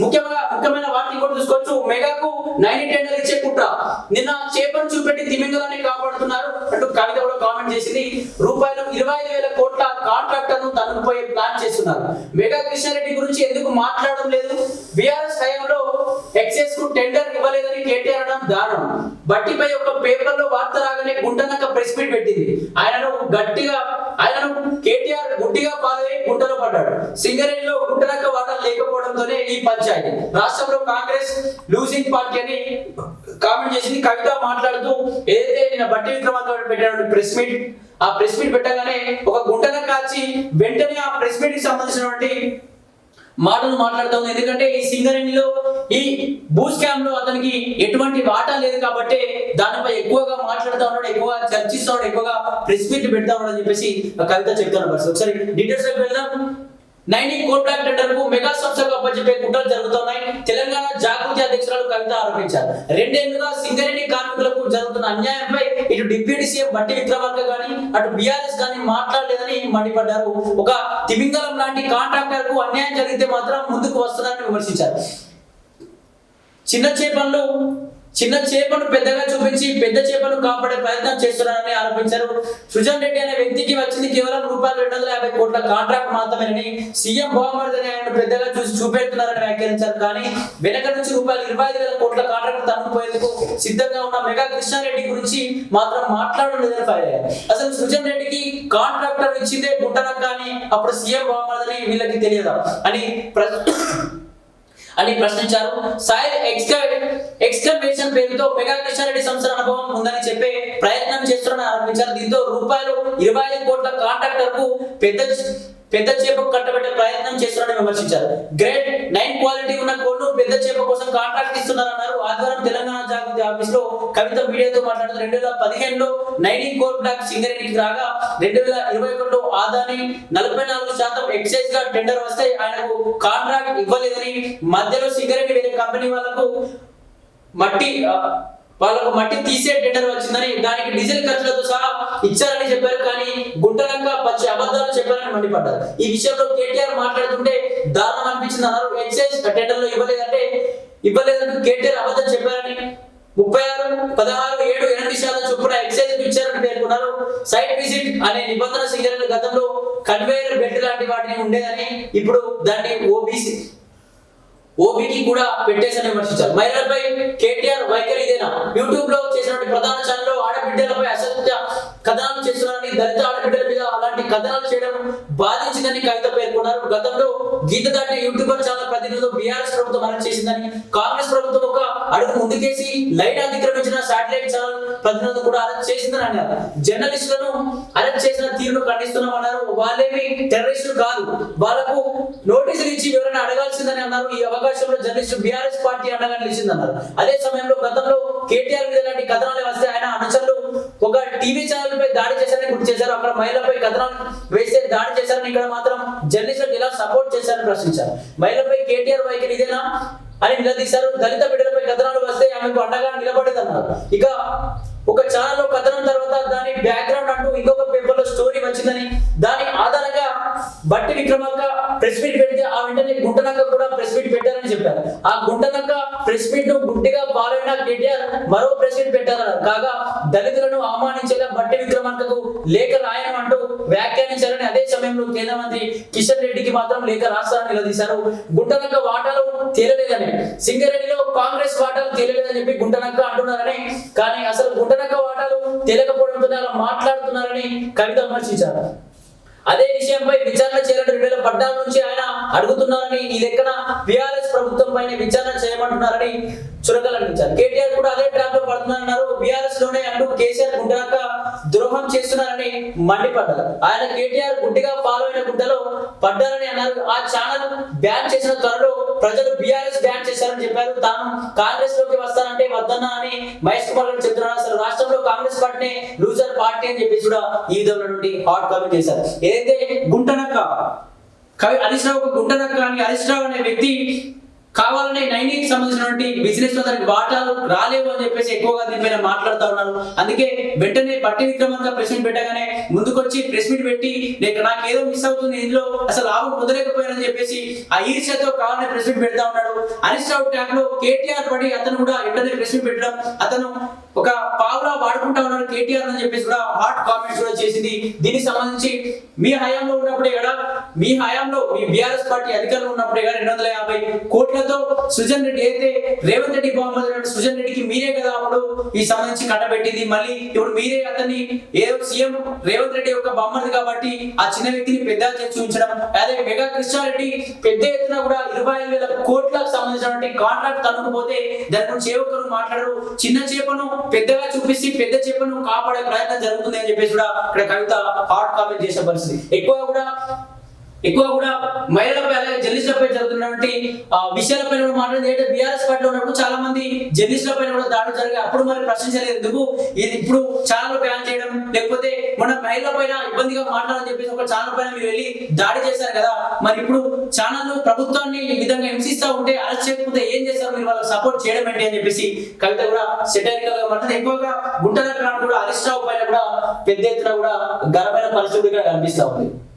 ముఖ్యమైన వార్త ఇంకోటి చూసుకోవచ్చు. మెగాకు 90 టెండర్ ఇచ్చే కుట్ర, నిన్న చేపను చూపెట్టి తిమింగలాన్ని కాపాడుతున్నారు అంటూ కవిత కూడా కామెంట్ చేసింది. రూపాయలు 25,000 కోట్ల కాంట్రాక్టర్ ను తన్నుకుపోయే ప్లాన్ చేస్తున్నారు. మెగా కృష్ణారెడ్డి గురించి ఎందుకు మాట్లాడడం లేదు? బీఆర్ఎస్ హయాంలో ఎక్సైజ్ కు టెండర్ ఇవ్వలేదని కేటీఆర్ అనడం దారుణం. బట్టిపై ఒక పేపర్ లో వార్త రాగానే గుంటనక్క ప్రెస్ మీట్ పెట్టింది. ఆయనను కేటీఆర్ గుడ్డిగా ఫాలో అయ్యి గుంటలో పడ్డాడు. సింగరేణిలో గుంటనక్క వాటా లేకపోవడంతోనే ఈ పంచాయతీ. రాష్ట్రంలో కాంగ్రెస్ లూజింగ్ పార్టీ అని కామెంట్ చేసింది. కవిత మాట్లాడుతూ ఏదైతే నిన్న బట్టి విక్రమార్క పెట్టిన ప్రెస్ మీట్, ఆ ప్రెస్ మీట్ పెట్టగానే ఒక గుంటనక్క వచ్చి వెంటనే ఆ ప్రెస్ మీట్ కి సంబంధించినటువంటి మాటలు మాట్లాడుతూ ఉంది. ఎందుకంటే ఈ సింగరేణిలో ఈ భూ స్కామ్ లో అతనికి ఎటువంటి వాటా లేదు కాబట్టి దానిపై ఎక్కువగా మాట్లాడుతూ ఉన్నాడు, ఎక్కువగా చర్చిస్తూ ఉన్నాడు, ఎక్కువగా ప్రెస్ మీట్ పెడతా ఉన్నాడు అని చెప్పేసి కవిత చెప్తున్నారు. ఒకసారి డీటెయిల్స్ లోకి వెళ్దాం. 90 కోల్ బ్లాక్ టెండర్ కు మెగా సంస్థకు అప్పచెప్పే కుట్రలు జరుగుతున్నాయి. తెలంగాణ జాగృతి అధ్యక్షురాలు కవిత ఆరోపించారు. 2 ఏళ్లుగా సింగరేణి కార్మికులకు జరుగుతున్న అన్యాయంపై ఇటు డిప్యూటీ సీఎం బట్టి విక్రమార్క గాని అటు బీఆర్ఎస్ గాని మాట్లాడలేదని మండిపడ్డారు. ఒక తిమింగలం లాంటి కాంట్రాక్టర్ కు అన్యాయం జరిగితే మాత్రం ముందుకు వస్తుందని విమర్శించారు. చిన్న చేపను పెద్దగా చూపించి పెద్ద చేపను కాపాడే ప్రయత్నం చేస్తున్నారని ఆరోపించారు. సృజన్ రెడ్డి అనే వ్యక్తికి వచ్చింది కేవలం రూపాయలు 250 కోట్ల కాంట్రాక్ట్ మాత్రమేనని, సీఎం బహుమతిని ఆయన పెద్దగా చూపెడుతున్నారని వ్యాఖ్యానించారు. కానీ వెనక నుంచి రూపాయలు 25,000 కోట్ల కాంట్రాక్ట్ తన్నుకుపోయేందుకు సిద్ధంగా ఉన్న మెగా కృష్ణారెడ్డి గురించి మాత్రం మాట్లాడడం లేదని ఫైర్ అయ్యారు. అసలు సృజన్ రెడ్డికి కాంట్రాక్టర్ ఇచ్చిందే గుంటనక్క అని అప్పుడు సీఎం బహుమతిని వీళ్ళకి తెలియదా అని ప్రశ్నించారు. సాయిల్ ఎక్స్కవేషన్ పేరుతో మెగా కృష్ణారెడ్డి సంస్థ అనుభవం ఉందని చెప్పే ప్రయత్నం చేస్తున్నారని ఆరోపించారు. దీంతో రూపాయలు 25 కోట్ల కాంట్రాక్టర్ కు పెద్ద చేపకు కట్టబెట్టే ప్రయత్నం చేస్తున్నారని విమర్శించారు. గ్రేడ్ 9 క్వాలిటీ ఉన్న కోళ్లు పెద్ద చేప కోసం కాంట్రాక్ట్ ఇస్తున్నారన్నారు. ఆదివారం తెలంగాణ జాగృతి ఆఫీస్ లో కవిత మీడియాతో మాట్లాడుతూ 2015లో 90 కోల్ బ్లాక్ సింగరేణికి రాగా 2021లో ఆదాని 44% ఎక్సైజ్ గా టెండర్ వస్తే ఆయనకు కాంట్రాక్ట్ ఇవ్వలేదని, మధ్యలో సింగరేణి వేరే కంపెనీ వాళ్ళకు మట్టి తీసే టెండర్ వచ్చిందని, దానికి డీజిల్ ఖర్చులతో సహా ఇచ్చారని చెప్పారు. కానీ గుంటనక్క పచ్చి అబద్ధాలు చెప్పారని మండిపడ్డారు. ఈ విషయంలో కేటీఆర్ మాట్లాడుతుంటే దారుణం అనిపించింది అన్నారు. ఎక్సైజ్ టెండర్ లో ఇవ్వలేదంటూ కేటీఆర్ అబద్ధం చెప్పారని, 36, 16, 7, 8% చొప్పున ఎక్సైజ్ ఇచ్చారని పేర్కొన్నారు. సైట్ విజిట్ అనే నిబంధన సింగరేణి గతంలో కన్వేయర్ బెల్ట్ లాంటి వాటిని ఉండేదని, ఇప్పుడు దాన్ని ఓబీకి కూడా పెట్టేసని విమర్శించారు. మహిళలపై కేటీఆర్ వైఖరి ఇదేనా? యూట్యూబ్ లో చేసినటువంటి ప్రధాన ఛానల్లో ఆడబిడ్డలపై అసత్య కథనాలు చేస్తున్నారని, దళిత ఆడబిడ్డల మీద అలాంటి కథనాలు చేయడం బాధించిందని కవిత పేర్కొన్నారు. గతంలో గీత దాటిన యూట్యూబర్ ఛానల్ ప్రతినిధులు బీఆర్ఎస్ ప్రభుత్వం అరెస్ట్ చేసిందని, కాంగ్రెస్ ప్రభుత్వం ఒక అడుగు ముందుకేసి లైన్ అతిక్రమించిన శాటిలైట్ ఛానల్ ప్రతినిధులు కూడా అరెస్ట్ చేసిందని అన్నారు. జర్నలిస్టులను అరెస్ట్ చేసిన తీరును ఖండిస్తున్నామన్నారు. వాళ్ళేమి టెర్రరిస్టులు కాదు, వాళ్ళకు నోటీసులు ఇచ్చి వివరణ అడగాల్సిందని అన్నారు. ఈ అవకాశంలో జర్నలిస్టు బీఆర్ఎస్ పార్టీ అండగా నిలిచిందన్నారు. అదే సమయంలో గతంలో కేటీఆర్ మీద ఇలాంటి కథనాలు వస్తే ఆయన అనుచరులు ఒక టీవీ ఛానల్ పై దాడి చేశారని గుర్తు చేశారు. అక్కడ మహిళలపై కథనాలు వేస్తే దాడి చేశారని, ఇక్కడ మాత్రం జర్నలిస్టులకు ఇలా సపోర్ట్ చేశారని ప్రశ్నించారు. మహిళలపై కేటీఆర్ వైఖరి ఇదేనా అని నిలదీశారు. దళిత బిడ్డలపై కథనాలు వస్తే ఆమెకు అండగా నిలబడేదన్నారు. ఇక ఒక ఛానల్ లో కథనం తర్వాత దాని బ్యాక్గ్రౌండ్ అంటూ ఇంకొక పేపర్ లో స్టోరీ వచ్చిందని, దాని ఆధారంగా బట్టి విక్రమార్క ప్రెస్ మీట్ పెడితే ఆ వెంటనే గుంటనక్క కూడా ప్రెస్ మీట్ పెట్టారని చెప్పారు. ఆ గుంటనక్క ప్రెస్ మీట్ ను గుడ్డిగా పాల్గొన్న కేటీఆర్ మరో ప్రెస్ మీట్ పెట్టారన్నారు. కాగా దళితులను అవమానించేలా బట్టి విక్రమార్కకు లేఖ రాయడం అంటూ వ్యాఖ్యానించారని, అదే సమయంలో కేంద్ర మంత్రి కిషన్ రెడ్డికి మాత్రం లేఖ రాస్తారని నిలదీశారు. గుంటనక్క వాటాలు తేలలేదని, సింగరేణిలో కాంగ్రెస్ వాటాలు తేలలేదని చెప్పి గుంటనక్క అంటున్నారని, కానీ అసలు గుంటనక్క వాటాలు తేలకపోవడంతో అలా మాట్లాడుతున్నారని కవిత విమర్శించారు. అదే విషయంపై విచారణ చేయాలని 2014 నుంచి ఆయన అడుగుతున్నారని, ఈ లెక్కన బీఆర్ఎస్ ప్రభుత్వం పైన విచారణ చేయమంటున్నారని చురకలందించారు. కేటీఆర్ కూడా అదే ట్రాప్ లో పడుతున్నారన్నారు. బీఆర్ఎస్ లోనే అంటూ కేసీఆర్ గుంటనక్క ద్రోహం చేస్తున్నారని మండిపడ్డారు. ఆయన కేటీఆర్ గుడ్డిగా ఫాలో అయిన గుంటలో పడ్డారని అన్నారు. ఆ ఛానల్ బ్యాన్ చేసిన త్వరలో ప్రజలు బీఆర్ఎస్ బ్యాన్ చేశారని చెప్పారు. తాను కాంగ్రెస్ లోకి వస్తానంటే వద్దన్నా అని మహేష్ కుమార్ గారు చెప్తున్నారు. అసలు రాష్ట్రంలో కాంగ్రెస్ పార్టీని లూజర్ పార్టీ అని చెప్పేసి కూడా ఈ విధంగా నుండి హాట్ కామెంట్ చేశారు. ఏదైతే గుంటనక్క హరీష్ రావు గుంటనక్క అని హరీష్ రావు అనే వ్యక్తి కావాలనే నైన్కి సంబంధించినటువంటి బిజినెస్ లో దానికి వాటాలు రాలేవు అని చెప్పేసి ఎక్కువగా దీనిపైన మాట్లాడుతూ ఉన్నారు. అందుకే వెంటనే బట్టి విక్రమార్క ప్రెస్ మీట్ పెట్టగానే ముందుకొచ్చి ప్రెస్ మీట్ పెట్టి నాకేదో మిస్ అవుతుంది, ఇందులో అసలు లాభం పొందలేకపోయానని చెప్పేసి ఆ ఈర్ష్యతో కావాలనే ప్రెస్ మీట్ పెడతా ఉన్నాడు. హరీష్ రావు ట్యాగ్ లో కేటీఆర్ పడి అతను కూడా వెంటనే ప్రెస్ మీట్ పెట్టడం, అతను ఒక పావులా వాడుకుంటా ఉన్నాడు కేటీఆర్ అని చెప్పేసి కూడా హాట్ కామెంట్స్ కూడా చేసింది. దీనికి సంబంధించి మీ హయాంలో ఉన్నప్పుడే కదా, మీ హయాంలో మీ బీఆర్ఎస్ పార్టీ అధికారంలో ఉన్నప్పుడే కదా 250 కోట్లతో సృజన్ రెడ్డి అయితే రేవంత్ రెడ్డి బాగుంది సృజన్ రెడ్డికి మీరే కదా అప్పుడు ఈ సంబంధించి కట్టబెట్టింది. మళ్ళీ ఇప్పుడు మీరే అతన్ని ఏదో సీఎం రేవంత్ రెడ్డి యొక్క బొమ్మది కాబట్టి ఆ చిన్న వ్యక్తిని పెద్ద చేసి ఉంచడం. అదే మెగా కృష్ణారెడ్డి పెద్ద ఎత్తున కూడా 25,000 కోట్లకు సంబంధించినటువంటి కాంట్రాక్ట్ తనుకుపోతే దాని గురించి ఏ ఒక్కరు మాట్లాడరు. చిన్న చేపను పెద్దగా చూపిస్తే పెద్ద చేపను కాపాడే ప్రయత్నం జరుగుతుంది అని చెప్పేసి కూడా ఇక్కడ కవిత హాట్ కామెంట్ చేసే పరిస్థితి. ఎక్కువ కూడా మహిళలపై అలాగే జర్నలిస్టులపై జరుగుతున్నటువంటి విషయాలపై కూడా మాట్లాడింది. ఏంటంటే బీఆర్ఎస్ పార్టీలో ఉన్నప్పుడు చాలా మంది జర్నలిస్టులపై కూడా దాడులు జరిగాయి, అప్పుడు మరి ప్రశ్నించలేదు ఎందుకు. ఇది ఇప్పుడు ఛానల్ బ్యాన్ చేయడం, లేకపోతే మన మహిళల పైన ఇబ్బందిగా మాట్లాడాలని చెప్పేసి ఒక ఛానల్ పైన మీరు వెళ్ళి దాడి చేశారు కదా, మరి ఇప్పుడు ఛానల్ ప్రభుత్వాన్ని ఈ విధంగా హింసిస్తా ఉంటే అరెస్ట్ చేయకపోతే ఏం చేస్తారు, మీరు వాళ్ళకి సపోర్ట్ చేయడం ఏంటి అని చెప్పేసి కవిత కూడా సెటైరికల్ గా మాట్లాడుతుంది. ఎక్కువగా గుంటల కూడా హరీష్ రావు పైన కూడా పెద్ద ఎత్తున కూడా ఘనమైన పరిస్థితులుగా కనిపిస్తా ఉంది.